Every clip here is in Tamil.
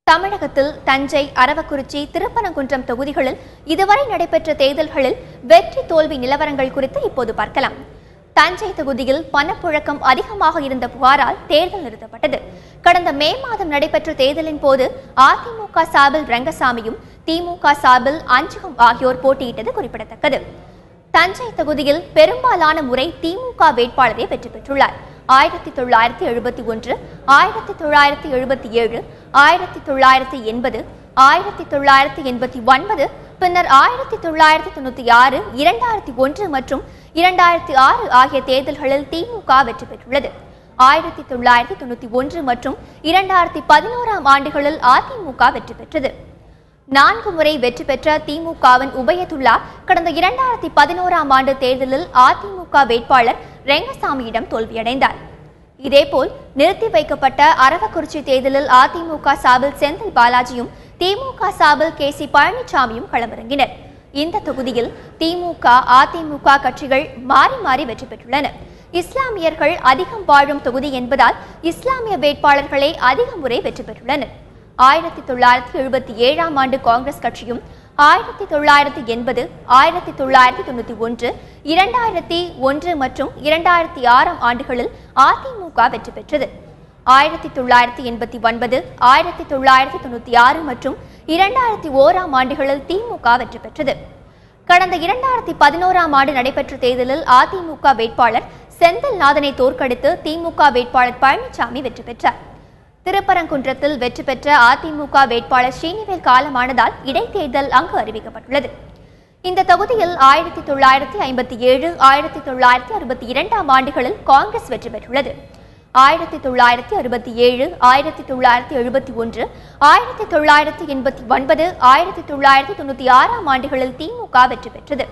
தமிழகத்தில் தஞ்சை, அரவக்குறிச்சி, திருப்பரங்குன்றம் தொகுதிகளில் இதுவரை நடைபெற்ற தேர்தல்களில் வெற்றி தோல்வி நிலவரங்கள் குறித்து இப்போது பார்க்கலாம். தஞ்சை தொகுதியில் பணப்புழக்கம் அதிகமாக இருந்த புகாரால் தேர்தல் நிறுத்தப்பட்டது. கடந்த மே மாதம் நடைபெற்ற தேர்தலின் போது அதிமுக சார்பில் ரங்கசாமியும், திமுக சார்பில் அஞ்சுகம் ஆகியோர் போட்டியிட்டது குறிப்பிடத்தக்கது. தஞ்சை தொகுதியில் பெரும்பாலான முறை திமுக வேட்பாளரே வெற்றி பெற்றுள்ளார். 1971, 1977, 1980, 1989, பின்னர் 1996, 2001 மற்றும் 2006 ஆகிய தேர்தல்களில் திமுக வெற்றி பெற்றுள்ளது. 1991 மற்றும் 2011 ஆண்டுகளில் அதிமுக வெற்றி பெற்றது. 4 முறை வெற்றி பெற்ற திமுகவின் உபயதுல்லா கடந்த 2011 ஆண்டு தேர்தலில் அதிமுக வேட்பாளர் ரெங்கசாமியிடம் தோல்வியடைந்தார். இதேபோல் நிறுத்தி வைக்கப்பட்ட அரவக்குறிச்சி தேர்தலில் அதிமுக சார்பில் செந்தில் பாலாஜியும், திமுக சார்பில் KC பழனிசாமியும் களமிறங்கினர். இந்த தொகுதியில் திமுக, அதிமுக கட்சிகள் மாறி மாறி வெற்றி பெற்றுள்ளன. இஸ்லாமியர்கள் அதிகம் வாழும் தொகுதி என்பதால் இஸ்லாமிய வேட்பாளர்களே அதிக முறை வெற்றி பெற்றுள்ளனர். 1977 ஆண்டு காங்கிரஸ் கட்சியும், 1980, 1991, 2001 மற்றும் 2006 ஆண்டுகளில் அதிமுக வெற்றி பெற்றது. 1989, 1996 மற்றும் 2001 ஆண்டுகளில் திமுக வெற்றி பெற்றது. கடந்த 2011 ஆண்டு நடைபெற்ற தேர்தலில் அதிமுக வேட்பாளர் செந்தில்நாதனை தோற்கடித்து திமுக வேட்பாளர் பழனிசாமி வெற்றி பெற்றார். திருப்பரங்குன்றத்தில் வெற்றி பெற்ற அதிமுக வேட்பாளர் ஸ்ரீனிவேல் காலமானதால் இடைத்தேர்தல் அங்கு அறிவிக்கப்பட்டுள்ளது. இந்த தொகுதியில் 1957, 1962 ஆண்டுகளில் காங்கிரஸ் வெற்றி பெற்றுள்ளது. 1967, 1971, 1989, 1996 ஆண்டுகளில் திமுக வெற்றி பெற்றது.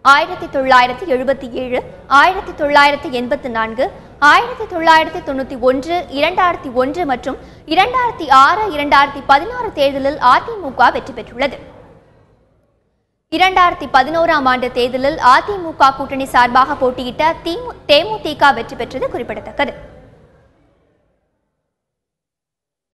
1977, 1984, 1991, 2001 மற்றும் 2006, 2016 தேர்தலில் அதிமுக வெற்றி பெற்றுள்ளது. 2011 ஆண்டு தேர்தலில் அதிமுக கூட்டணி சார்பாக போட்டியிட்ட தேமுதிக வெற்றி பெற்றது குறிப்பிடத்தக்கது.